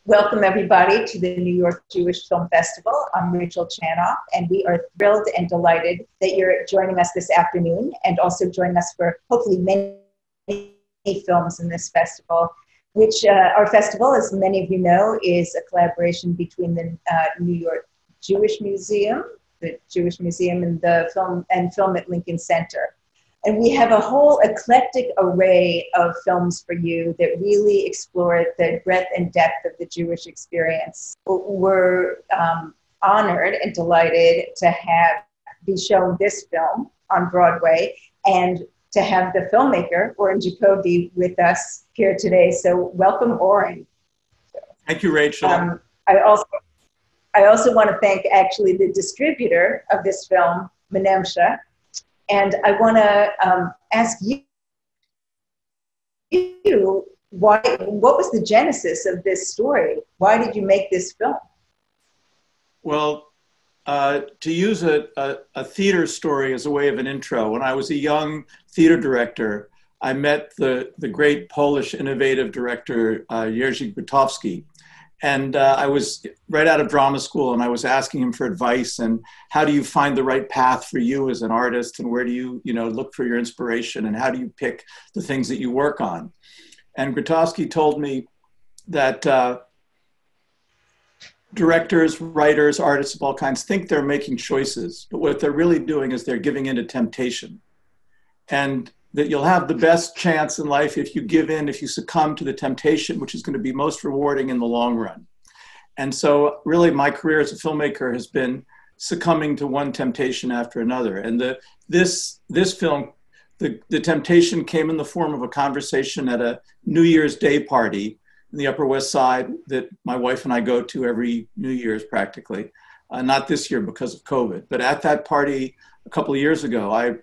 Welcome, everybody, to the New York Jewish Film Festival. I'm Rachel Chanoff, and we are thrilled and delighted that you're joining us this afternoon and also joining us for hopefully many films in this festival, which our festival, as many of you know, is a collaboration between the New York Jewish Museum, the Jewish Museum, and the Film at Lincoln Center. And we have a whole eclectic array of films for you that really explore the breadth and depth of the Jewish experience. We're honored and delighted to be shown this film on Broadway and to have the filmmaker, Oren Jacoby, with us here today. So welcome, Oren. Thank you, Rachel. I also want to thank actually the distributor of this film, Menemsha. And I want to ask you, what was the genesis of this story? Why did you make this film? Well, to use a theater story as a way of an intro, when I was a young theater director, I met the great Polish innovative director, Jerzy Grotowski. And I was right out of drama school, and I was asking him for advice and how do you find the right path for you as an artist, and where do you look for your inspiration, and how do you pick the things that you work on? And Grotowski told me that directors, writers, artists of all kinds think they're making choices, but what they're really doing is they're giving in to temptation. And that you'll have the best chance in life if you give in, if you succumb to the temptation, which is going to be most rewarding in the long run. And so really my career as a filmmaker has been succumbing to one temptation after another. And this film, the temptation came in the form of a conversation at a New Year's Day party in the Upper West Side that my wife and I go to every New Year's practically. Not this year because of COVID, but at that party a couple of years ago, I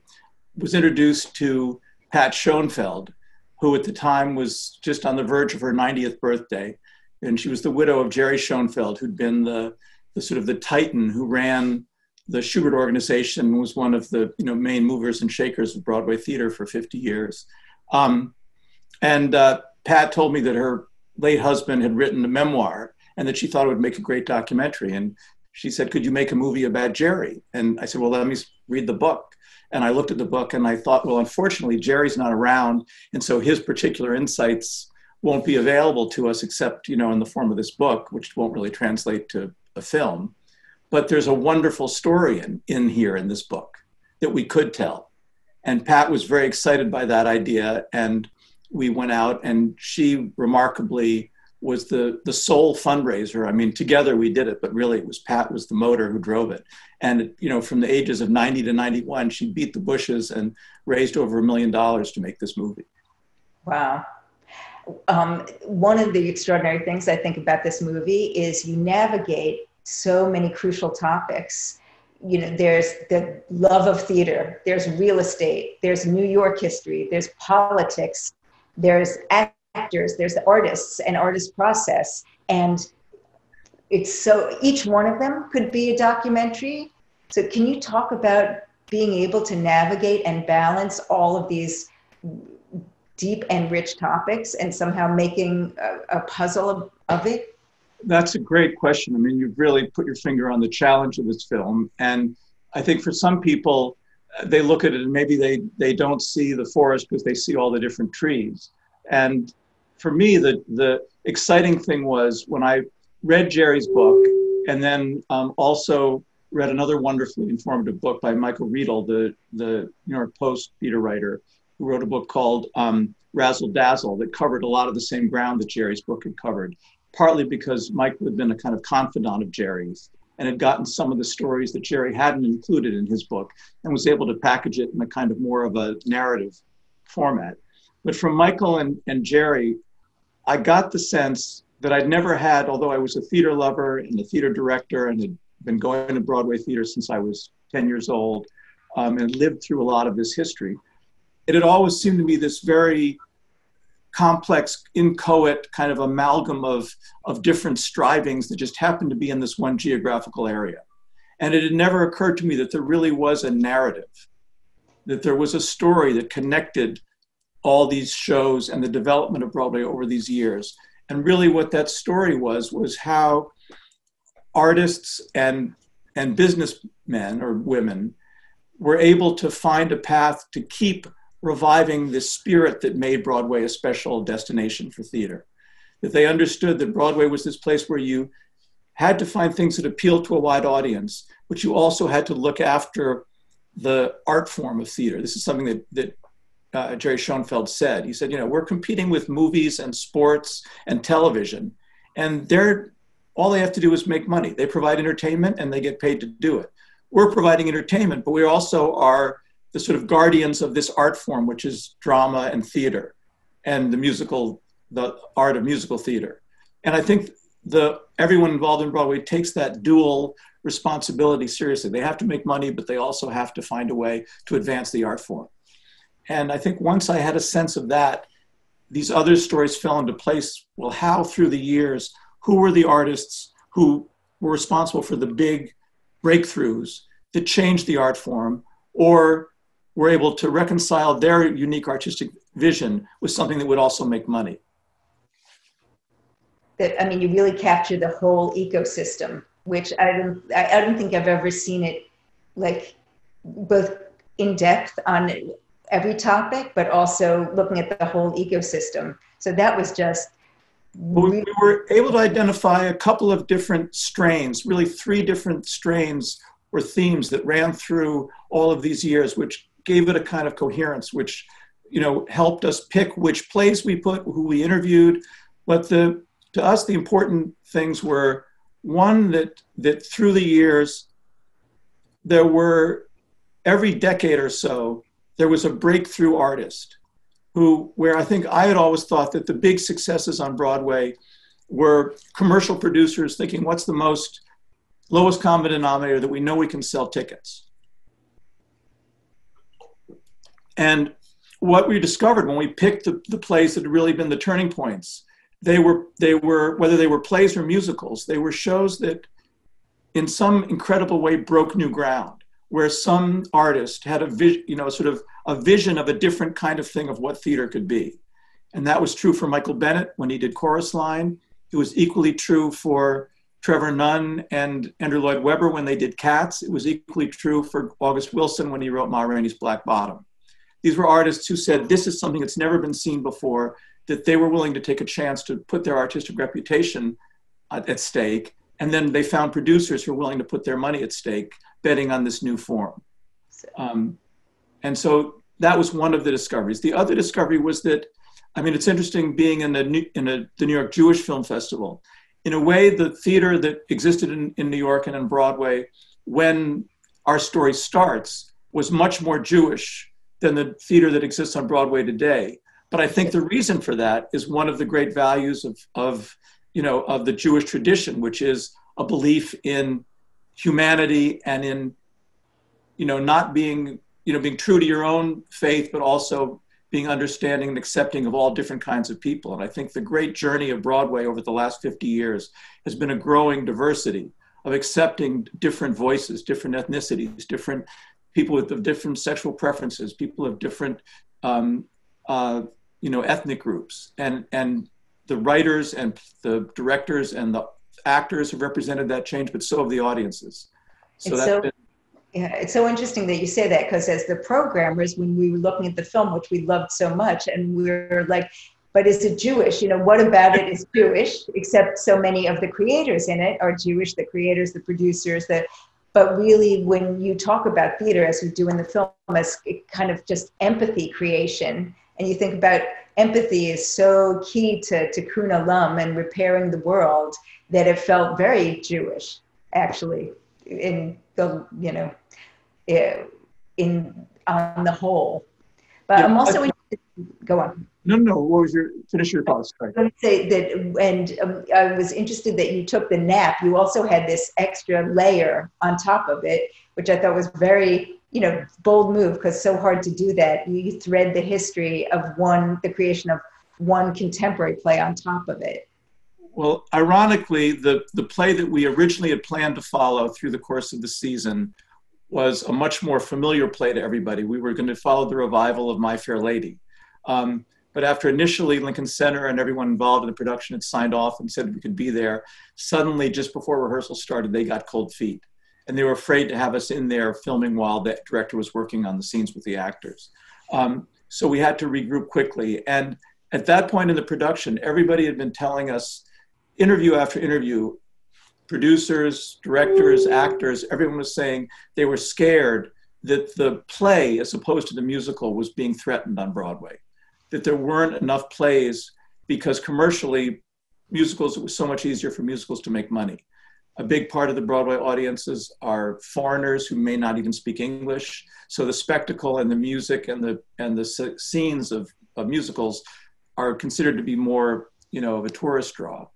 was introduced to Pat Schoenfeld, who at the time was just on the verge of her 90th birthday. And she was the widow of Jerry Schoenfeld, who'd been the sort of the titan who ran the Schubert organization, was one of the main movers and shakers of Broadway theater for 50 years. Pat told me that her late husband had written a memoir and that she thought it would make a great documentary. And she said, could you make a movie about Jerry? And I said, well, let me read the book. And I looked at the book and I thought, well, unfortunately, Jerry's not around. And so his particular insights won't be available to us except, in the form of this book, which won't really translate to a film. But there's a wonderful story in here in this book that we could tell. And Pat was very excited by that idea. And we went out, and she remarkably was the sole fundraiser. I mean, together we did it, but really it was Pat was the motor who drove it. And, from the ages of 90 to 91, she beat the bushes and raised over $1 million to make this movie. Wow. One of the extraordinary things I think about this movie is you navigate so many crucial topics. There's the love of theater, there's real estate, there's New York history, there's politics, there's actors, there's the artists and artist process. And it's so, each one of them could be a documentary. So can you talk about being able to navigate and balance all of these deep and rich topics and somehow making a puzzle of it? That's a great question. I mean, you've really put your finger on the challenge of this film. And I think for some people, they look at it and maybe they don't see the forest because they see all the different trees. And for me, the exciting thing was when I read Jerry's book and then also read another wonderfully informative book by Michael Riedel, the New York Post theater writer, who wrote a book called Razzle Dazzle that covered a lot of the same ground that Jerry's book had covered, partly because Michael had been a kind of confidant of Jerry's and had gotten some of the stories that Jerry hadn't included in his book and was able to package it in a kind of more of a narrative format. But from Michael and Jerry, I got the sense that I'd never had, although I was a theater lover and a theater director and had been going to Broadway theater since I was 10 years old and lived through a lot of this history. It had always seemed to me this very complex, inchoate kind of amalgam of different strivings that just happened to be in this one geographical area. And it had never occurred to me that there really was a narrative, that there was a story that connected all these shows and the development of Broadway over these years. And really what that story was how artists and businessmen or women were able to find a path to keep reviving the spirit that made Broadway a special destination for theater. That they understood that Broadway was this place where you had to find things that appealed to a wide audience, but you also had to look after the art form of theater. This is something that Jerry Schoenfeld said. He said, we're competing with movies and sports and television, and all they have to do is make money. They provide entertainment and they get paid to do it. We're providing entertainment, but we also are the sort of guardians of this art form, which is drama and theater and the art of musical theater. And I think everyone involved in Broadway takes that dual responsibility seriously. They have to make money, but they also have to find a way to advance the art form. And I think once I had a sense of that, these other stories fell into place. Well, how through the years, who were the artists who were responsible for the big breakthroughs that changed the art form, or were able to reconcile their unique artistic vision with something that would also make money? You really capture the whole ecosystem, which I don't think I've ever seen it like both in depth on every topic, but also looking at the whole ecosystem. So that was just. We were able to identify a couple of different strains, really 3 different strains or themes that ran through all of these years, which gave it a kind of coherence, which, helped us pick which plays we put, who we interviewed. But to us, the important things were, one, that through the years, there were, every decade or so, there was a breakthrough artist where I think I had always thought that the big successes on Broadway were commercial producers thinking, what's the lowest common denominator that we know we can sell tickets? And what we discovered when we picked the plays that had really been the turning points, they were whether they were plays or musicals, they were shows that in some incredible way broke new ground, where some artist had a vision of a different kind of thing of what theater could be. And that was true for Michael Bennett when he did Chorus Line. It was equally true for Trevor Nunn and Andrew Lloyd Webber when they did Cats. It was equally true for August Wilson when he wrote Ma Rainey's Black Bottom. These were artists who said, this is something that's never been seen before, that they were willing to take a chance to put their artistic reputation at stake. And then they found producers who were willing to put their money at stake, betting on this new form. And so that was one of the discoveries. The other discovery was that, it's interesting being in the New York Jewish Film Festival. In a way, the theater that existed in New York and in Broadway when our story starts was much more Jewish than the theater that exists on Broadway today. But I think the reason for that is one of the great values of the Jewish tradition, which is a belief in humanity and in, not being true to your own faith, but also being understanding and accepting of all different kinds of people. And I think the great journey of Broadway over the last 50 years has been a growing diversity of accepting different voices, different ethnicities, different people with different sexual preferences, people of different, ethnic groups. And the writers and the directors and the actors have represented that change, but so have the audiences. It's so interesting that you say that, because as the programmers, when we were looking at the film, which we loved so much, and we were like, but is it Jewish? What about it is Jewish? Except so many of the creators in it are Jewish, the creators, the producers, but really when you talk about theater, as we do in the film, as kind of just empathy creation, and you think about empathy is so key to Tikkun Olam and repairing the world, that it felt very Jewish, actually, on the whole. But I'm also interested. Go on. No. Finish your thoughts. I was going to say that, and I was interested that you took the nap. You also had this extra layer on top of it, which I thought was very, bold move, because it's so hard to do that. You thread the history of the creation of one contemporary play on top of it. Well, ironically, the play that we originally had planned to follow through the course of the season was a much more familiar play to everybody. We were going to follow the revival of My Fair Lady. But after initially Lincoln Center and everyone involved in the production had signed off and said we could be there, suddenly just before rehearsal started, they got cold feet. And they were afraid to have us in there filming while the director was working on the scenes with the actors. So we had to regroup quickly. And at that point in the production, everybody had been telling us, interview after interview, producers, directors, actors, everyone was saying they were scared that the play, as opposed to the musical, was being threatened on Broadway. That there weren't enough plays because commercially, musicals, it was so much easier for musicals to make money. A big part of the Broadway audiences are foreigners who may not even speak English. So the spectacle and the music and the scenes of musicals are considered to be more, of a tourist draw.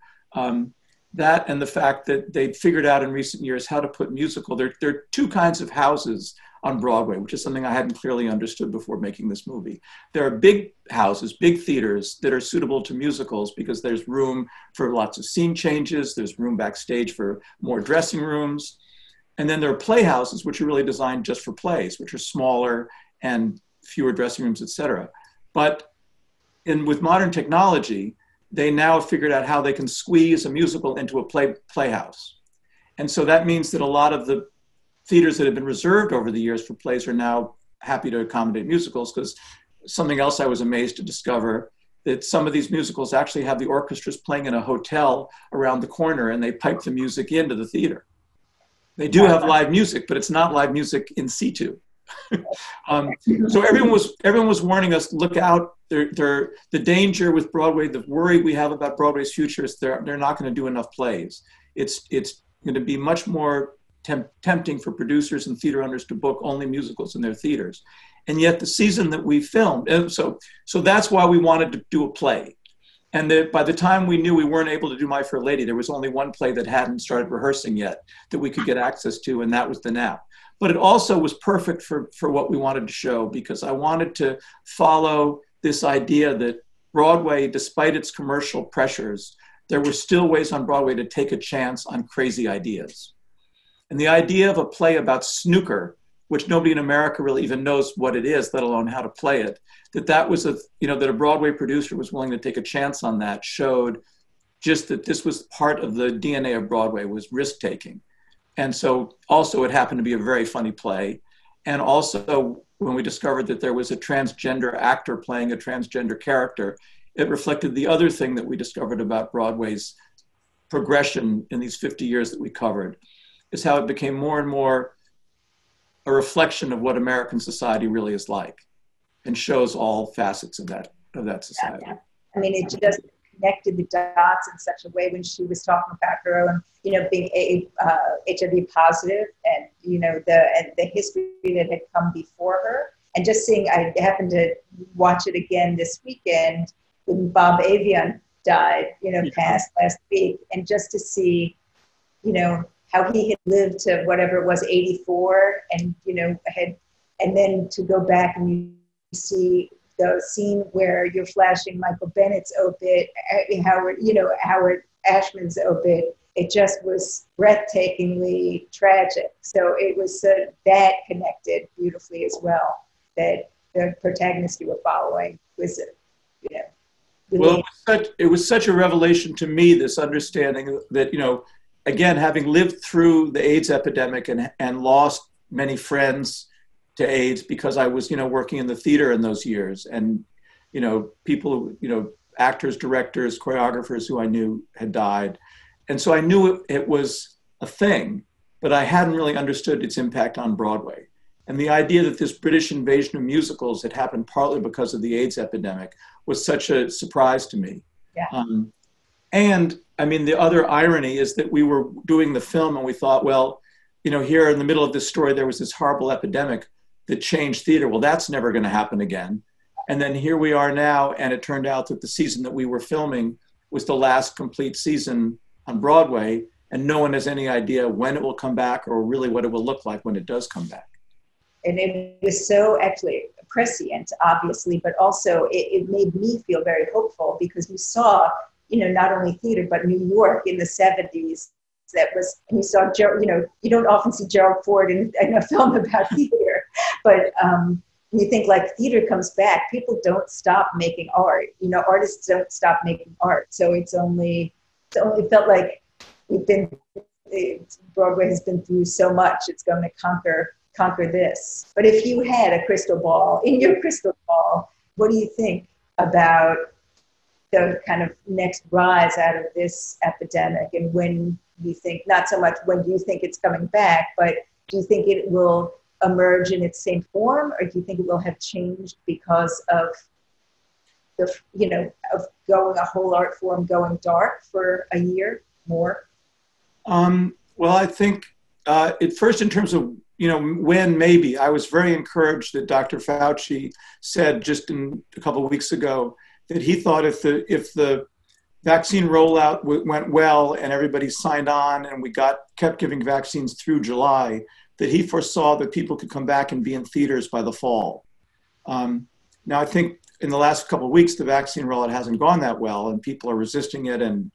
That and the fact that they figured out in recent years how to put musical. There are two kinds of houses on Broadway, which is something I hadn't clearly understood before making this movie. There are big houses, big theaters that are suitable to musicals because there's room for lots of scene changes, there's room backstage for more dressing rooms. And then there are playhouses, which are really designed just for plays, which are smaller and fewer dressing rooms, et cetera. But with modern technology, they now have figured out how they can squeeze a musical into a playhouse. And so that means that a lot of the theaters that have been reserved over the years for plays are now happy to accommodate musicals, because something else I was amazed to discover, that some of these musicals actually have the orchestras playing in a hotel around the corner and they pipe the music into the theater. They do have live music, but it's not live music in situ. So everyone was warning us, look out, the danger with Broadway, the worry we have about Broadway's future is they're not going to do enough plays. It's going to be much more tempting for producers and theater owners to book only musicals in their theaters. And yet the season that we filmed, and so that's why we wanted to do a play. And by the time we knew we weren't able to do My Fair Lady, there was only one play that hadn't started rehearsing yet that we could get access to, and that was The Nap. But it also was perfect for what we wanted to show, because I wanted to follow this idea that Broadway, despite its commercial pressures, there were still ways on Broadway to take a chance on crazy ideas. And the idea of a play about snooker, which nobody in America really even knows what it is, let alone how to play it, that was that a Broadway producer was willing to take a chance on that, showed just that this was part of the DNA of Broadway, was risk-taking. And so also it happened to be a very funny play. And also when we discovered that there was a transgender actor playing a transgender character, it reflected the other thing that we discovered about Broadway's progression in these 50 years that we covered, is how it became more and more a reflection of what American society really is like, and shows all facets of that society. Yeah. I mean, it just connected the dots in such a way when she was talking about her own, being HIV positive, and the history that had come before her, and just seeing. I happened to watch it again this weekend when Bob Avian died, passed last week, and just to see, how he had lived to whatever it was, 84, and and then to go back and you see the scene where you're flashing Michael Bennett's obit, Howard Ashman's obit. It just was breathtakingly tragic. So it was that connected beautifully as well. That the protagonist you were following was, Well, it was such a revelation to me, this understanding that, again, having lived through the AIDS epidemic and lost many friends to AIDS because I was, working in the theater in those years, and, people, actors, directors, choreographers who I knew had died. And so I knew it was a thing, but I hadn't really understood its impact on Broadway. And the idea that this British invasion of musicals had happened partly because of the AIDS epidemic was such a surprise to me. Yeah. And I mean, the other irony is that we were doing the film and we thought, well, here in the middle of this story, there was this horrible epidemic that changed theater. Well, that's never going to happen again. And then here we are now, and it turned out that the season that we were filming was the last complete season on Broadway, and no one has any idea when it will come back or really what it will look like when it does come back. And it was so actually prescient, obviously, but also it made me feel very hopeful, because we saw, not only theater, but New York in the 70s. And you saw, you don't often see Gerald Ford in a film about theater, but, you think like theater comes back, people don't stop making art. You know, artists don't stop making art. So it's only felt like Broadway has been through so much. It's going to conquer this. But if you had a crystal ball, in your crystal ball, what do you think about the kind of next rise out of this epidemic? And when you think, not so much when do you think it's coming back, but do you think it will emerge in its same form, or do you think it will have changed because of the, you know, of going a whole art form going dark for a year more? Well, I think at first, in terms of, you know, when maybe, I was very encouraged that Dr. Fauci said just a couple of weeks ago that he thought if the vaccine rollout went well and everybody signed on and we kept giving vaccines through July, that he foresaw that people could come back and be in theaters by the fall. Now, I think in the last couple of weeks, the vaccine rollout hasn't gone that well, and people are resisting it, and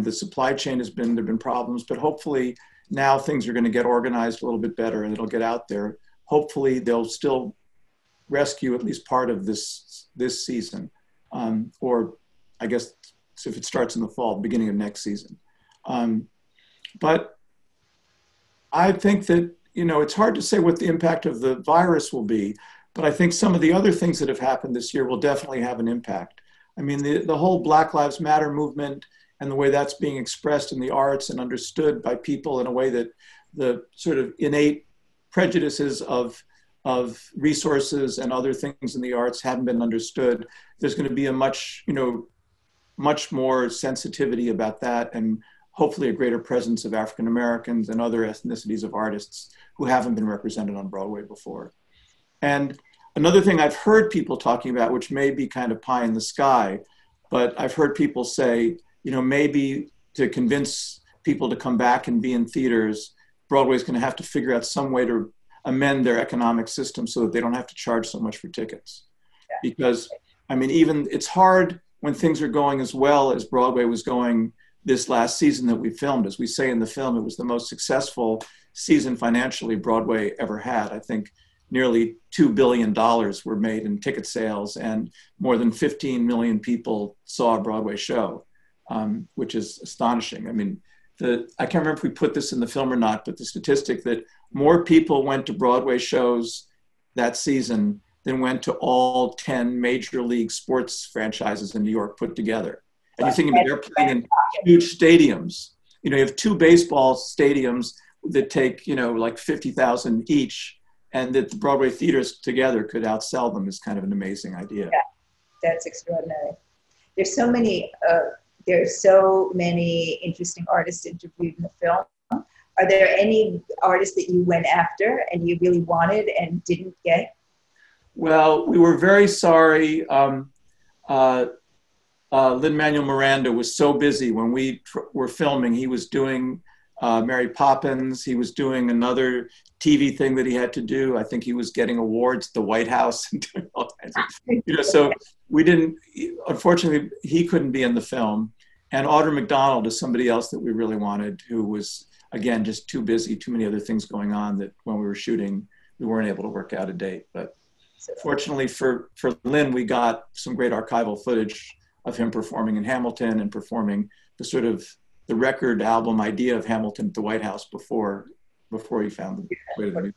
the supply chain there've been problems, but hopefully now things are going to get organized a little bit better and it'll get out there. Hopefully they'll still rescue at least part of this season, or I guess if it starts in the fall, beginning of next season. But I think that, you know, it's hard to say what the impact of the virus will be, but I think some of the other things that have happened this year will definitely have an impact. I mean, the whole Black Lives Matter movement and the way that's being expressed in the arts and understood by people in a way that the sort of innate prejudices of resources and other things in the arts haven't been understood. There's going to be a much more sensitivity about that, and hopefully a greater presence of African Americans and other ethnicities of artists who haven't been represented on Broadway before. And another thing I've heard people talking about, which may be kind of pie in the sky, but I've heard people say, you know, maybe to convince people to come back and be in theaters, Broadway's going to have to figure out some way to amend their economic system so that they don't have to charge so much for tickets. Because, I mean, even it's hard when things are going as well as Broadway was going this last season that we filmed. As we say in the film, it was the most successful season financially Broadway ever had. I think nearly $2 billion were made in ticket sales, and more than 15 million people saw a Broadway show, which is astonishing. I mean, I can't remember if we put this in the film or not, but the statistic that more people went to Broadway shows that season than went to all 10 major league sports franchises in New York put together. And you think about, they're playing in huge stadiums. You know, you have 2 baseball stadiums that take, you know, like 50,000 each, and that the Broadway theaters together could outsell them is kind of an amazing idea. Yeah, that's extraordinary. There's so many interesting artists interviewed in the film. Are there any artists that you went after and you really wanted and didn't get? Well, we were very sorry. Lin-Manuel Miranda was so busy when we were filming. He was doing Mary Poppins. He was doing another TV thing that he had to do. I think he was getting awards at the White House and doing all kinds of, you know, so we didn't, unfortunately, he couldn't be in the film. And Audra McDonald is somebody else that we really wanted, who was, again, just too busy, too many other things going on, that when we were shooting, we weren't able to work out a date. But fortunately for Lynn, we got some great archival footage of him performing in Hamilton and performing the record album idea of Hamilton at the White House before he found the way to the music.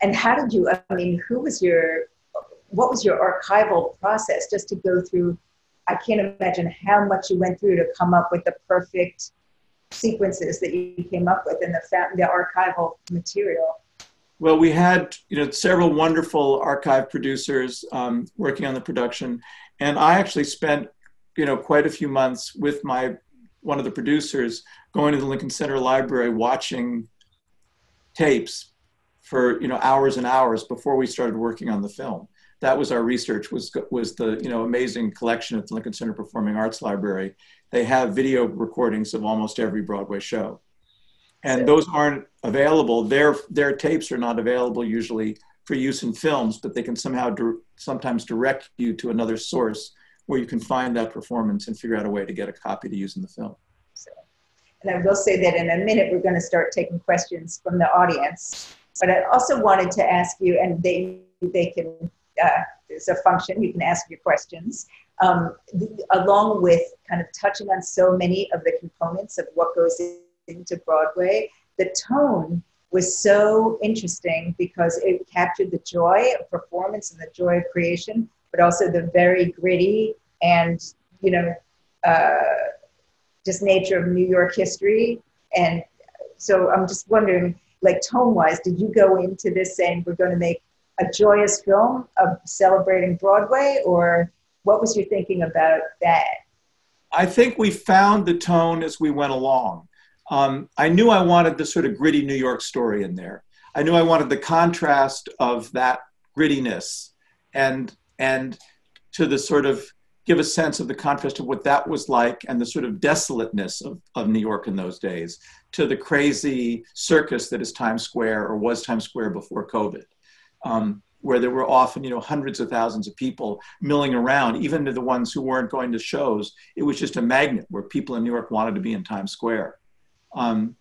And how did you, I mean, what was your archival process just to go through? I can't imagine how much you went through to come up with the perfect sequences that you came up with in the archival material. Well, we had, you know, several wonderful archive producers working on the production, and I actually spent, you know, quite a few months with one of the producers going to the Lincoln Center Library, watching tapes for, you know, hours and hours before we started working on the film. That was our research, was the, you know, amazing collection at the Lincoln Center Performing Arts Library. They have video recordings of almost every Broadway show. And those aren't available. Their tapes are not available usually for use in films, but they can sometimes direct you to another source where you can find that performance and figure out a way to get a copy to use in the film. And I will say that in a minute, we're going to start taking questions from the audience. But I also wanted to ask you, and they they can, there's a function, you can ask your questions, along with kind of touching on so many of the components of what goes into Broadway. The tone was so interesting because it captured the joy of performance and the joy of creation, but also the very gritty and, you know, just nature of New York history. And so I'm just wondering, like tone-wise, did you go into this saying we're going to make a joyous film of celebrating Broadway, or what was your thinking about that? I think we found the tone as we went along. I knew I wanted the sort of gritty New York story in there. I knew I wanted the contrast of that grittiness and to the sort of give a sense of the contrast of what that was like and the sort of desolateness of New York in those days to the crazy circus that is Times Square or was Times Square before COVID, where there were often, you know, hundreds of thousands of people milling around, even to the ones who weren't going to shows. It was just a magnet where people in New York wanted to be in Times Square. One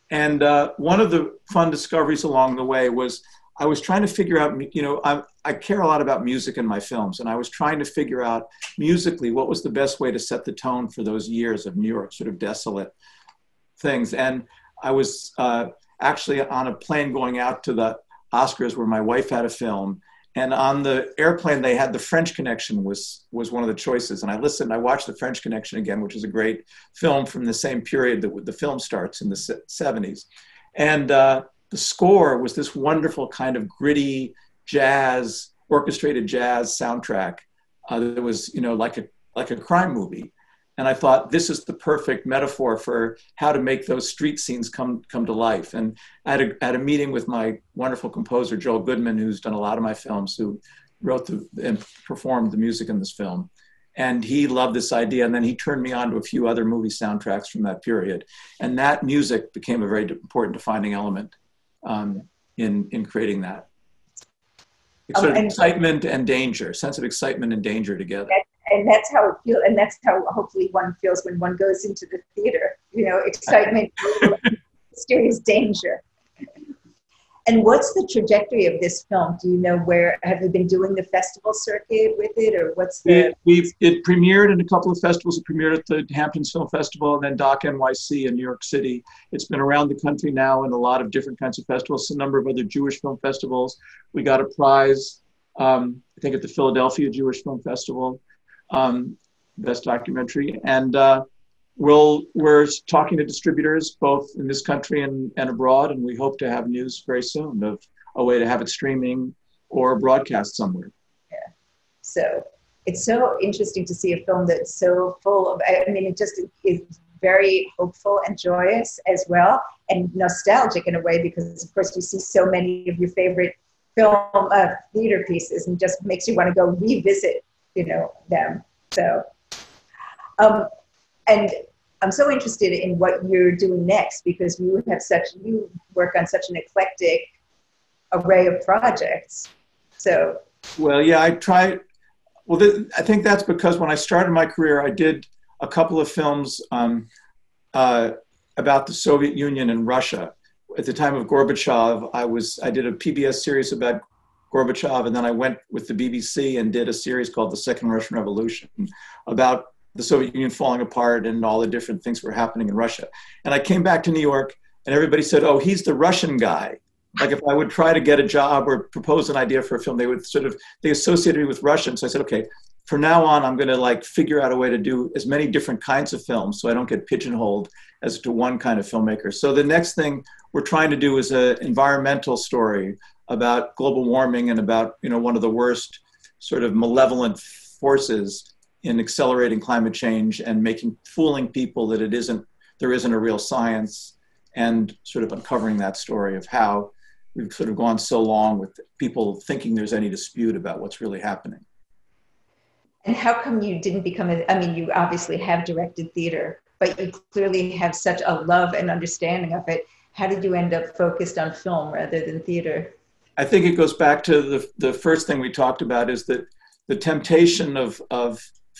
of the fun discoveries along the way was I was trying to figure out, you know, I care a lot about music in my films, and I was trying to figure out musically what was the best way to set the tone for those years of New York, sort of desolate things. And I was actually on a plane going out to the Oscars where my wife had a film, and on the airplane they had The French Connection was one of the choices. And I listened, I watched The French Connection again, which is a great film from the same period that the film starts in the 70s. And the score was this wonderful kind of gritty jazz, orchestrated jazz soundtrack that was, you know, like a crime movie. And I thought, this is the perfect metaphor for how to make those street scenes come to life. And I had a meeting with my wonderful composer, Joel Goodman, who's done a lot of my films, who wrote and performed the music in this film. And he loved this idea. And then he turned me on to a few other movie soundtracks from that period. And that music became a very important defining element in creating that. It's sort of excitement and danger, sense of excitement and danger together. And that's how it feels, and that's how hopefully one feels when one goes into the theater, you know, excitement, mysterious danger. And what's the trajectory of this film? Do you know where, have you been doing the festival circuit with it, or what's the... It premiered in a couple of festivals. It premiered at the Hamptons Film Festival and then Doc NYC in New York City. It's been around the country now in a lot of different kinds of festivals, a number of other Jewish film festivals. We got a prize, I think at the Philadelphia Jewish Film Festival, Best Documentary. And we're talking to distributors both in this country and abroad, and we hope to have news very soon of a way to have it streaming or broadcast somewhere. Yeah. So it's so interesting to see a film that's so full of, I mean, it just is very hopeful and joyous as well, and nostalgic in a way, because of course you see so many of your favorite film theater pieces and just makes you want to go revisit, you know, them. So, and I'm so interested in what you're doing next, because you work on such an eclectic array of projects. So, well, yeah, I think that's because when I started my career, I did a couple of films about the Soviet Union and Russia. At the time of Gorbachev, I did a PBS series about Gorbachev, and then I went with the BBC and did a series called The Second Russian Revolution about the Soviet Union falling apart and all the different things were happening in Russia. And I came back to New York and everybody said, oh, he's the Russian guy. Like if I would try to get a job or propose an idea for a film, they associated me with Russia. So I said, okay, from now on, I'm gonna like figure out a way to do as many different kinds of films so I don't get pigeonholed as to one kind of filmmaker. So the next thing we're trying to do is an environmental story about global warming and about, you know, one of the worst sort of malevolent forces in accelerating climate change and fooling people that there isn't a real science, and sort of uncovering that story of how we've sort of gone so long with people thinking there's any dispute about what's really happening. And how come you didn't become I mean, you obviously have directed theater, but you clearly have such a love and understanding of it. How did you end up focused on film rather than theater? I think it goes back to the first thing we talked about, is that the temptation of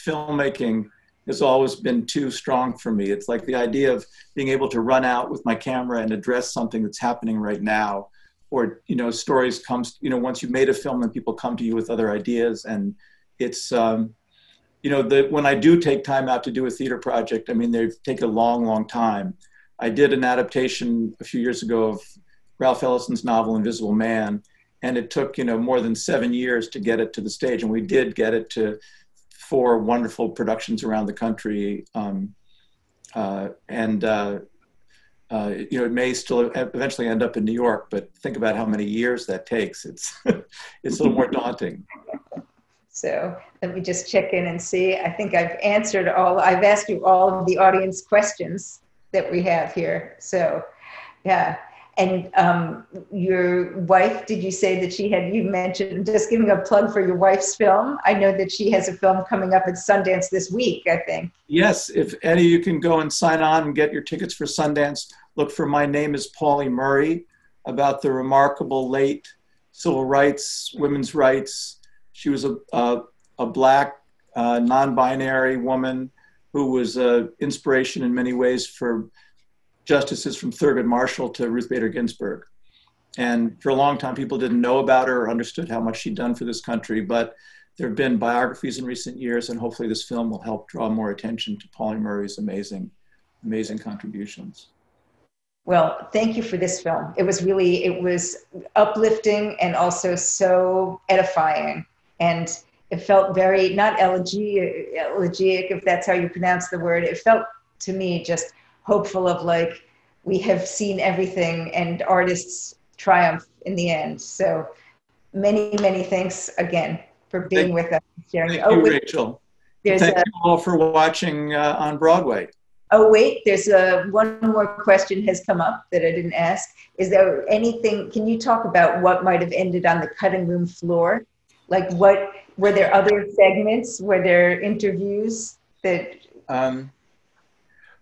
filmmaking has always been too strong for me. It's like the idea of being able to run out with my camera and address something that's happening right now or stories comes, once you've made a film and people come to you with other ideas. And it's, when I do take time out to do a theater project, I mean, they take a long, long time. I did an adaptation a few years ago of Ralph Ellison's novel, Invisible Man, and it took, more than 7 years to get it to the stage. And we did get it to 4 wonderful productions around the country. It may still eventually end up in New York, but think about how many years that takes. It's it's a little more daunting. So let me just check in and see. I think I've asked you all of the audience questions that we have here. So, yeah. And your wife, did you say that you mentioned, just giving a plug for your wife's film. I know that she has a film coming up at Sundance this week, I think. Yes, if any of you can go and sign on and get your tickets for Sundance, look for My Name is Paulie Murray, about the remarkable late civil rights, women's rights. She was a Black, non-binary woman who was an inspiration in many ways for justices from Thurgood Marshall to Ruth Bader Ginsburg. And for a long time, people didn't know about her or understood how much she'd done for this country, but there have been biographies in recent years, and hopefully this film will help draw more attention to Paulie Murray's amazing, amazing contributions. Well, thank you for this film. It was uplifting and also so edifying. And it felt very, not elegiac, if that's how you pronounce the word. It felt to me just hopeful of we have seen everything and artists triumph in the end. So many, many thanks again for being with us. Sharing. Thank you, Rachel. Thank you all for watching on Broadway. Oh, wait, there's one more question has come up that I didn't ask. Is there anything, can you talk about what might have ended on the cutting room floor? Were there other segments? Were there interviews that?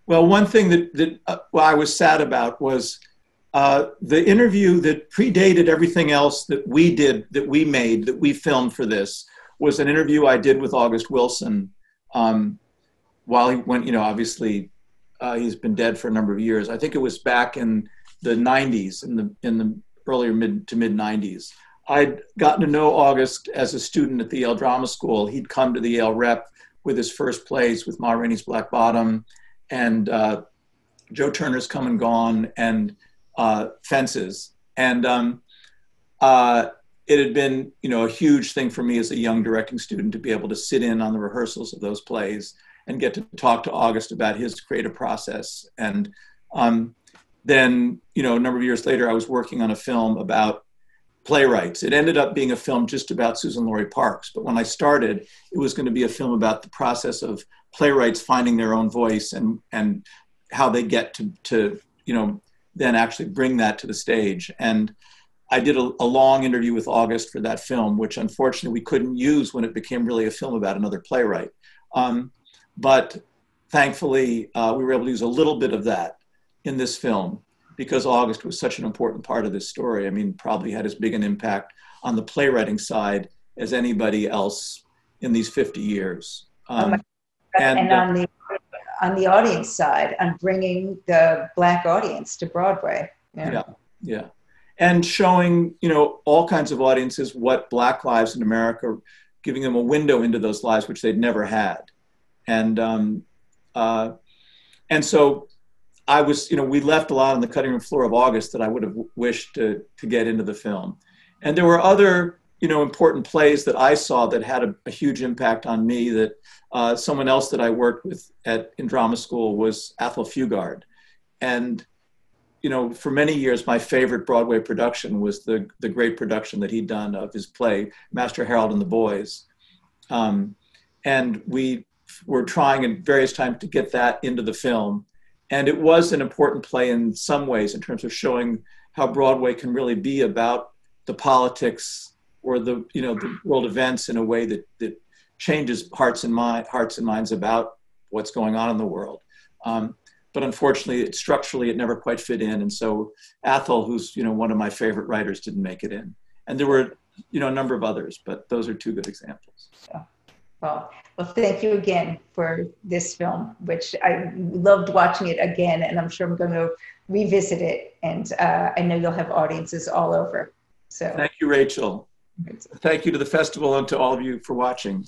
Well, one thing that I was sad about was the interview that predated everything else that we did, that we made, that we filmed for this, was an interview I did with August Wilson while he went, obviously he's been dead for a number of years. I think it was back in the 90s, in the earlier mid 90s. I'd gotten to know August as a student at the Yale Drama School. He'd come to the Yale Rep with his first plays with Ma Rainey's Black Bottom, and Joe Turner's Come and Gone, and Fences. And it had been, a huge thing for me as a young directing student to be able to sit in on the rehearsals of those plays and get to talk to August about his creative process. And then, a number of years later, I was working on a film about playwrights. It ended up being a film just about Susan Laurie Parks. But when I started, it was going to be a film about the process of playwrights finding their own voice and how they get to then actually bring that to the stage. And I did a long interview with August for that film, which unfortunately we couldn't use when it became really a film about another playwright. But thankfully, we were able to use a little bit of that in this film because August was such an important part of this story. I mean, probably had as big an impact on the playwriting side as anybody else in these 50 years. And on the audience side, on bringing the Black audience to Broadway. Yeah. And showing, all kinds of audiences what Black lives in America, giving them a window into those lives which they'd never had. And so I was, we left a lot on the cutting room floor of August that I would have wished to get into the film. And there were other, important plays that I saw that had a huge impact on me. That someone else that I worked with in drama school was Athol Fugard. And, for many years, my favorite Broadway production was the great production that he'd done of his play, Master Harold and the Boys. And we were trying at various times to get that into the film. And it was an important play in some ways in terms of showing how Broadway can really be about the politics or the world events in a way that changes hearts and minds about what's going on in the world. But unfortunately, structurally, it never quite fit in. And so Athol, who's one of my favorite writers, didn't make it in. And there were a number of others, but those are two good examples. Yeah. Well, thank you again for this film, which I loved watching it again, and I'm sure I'm going to revisit it. And I know you'll have audiences all over. So thank you, Rachel. Thank you to the festival and to all of you for watching.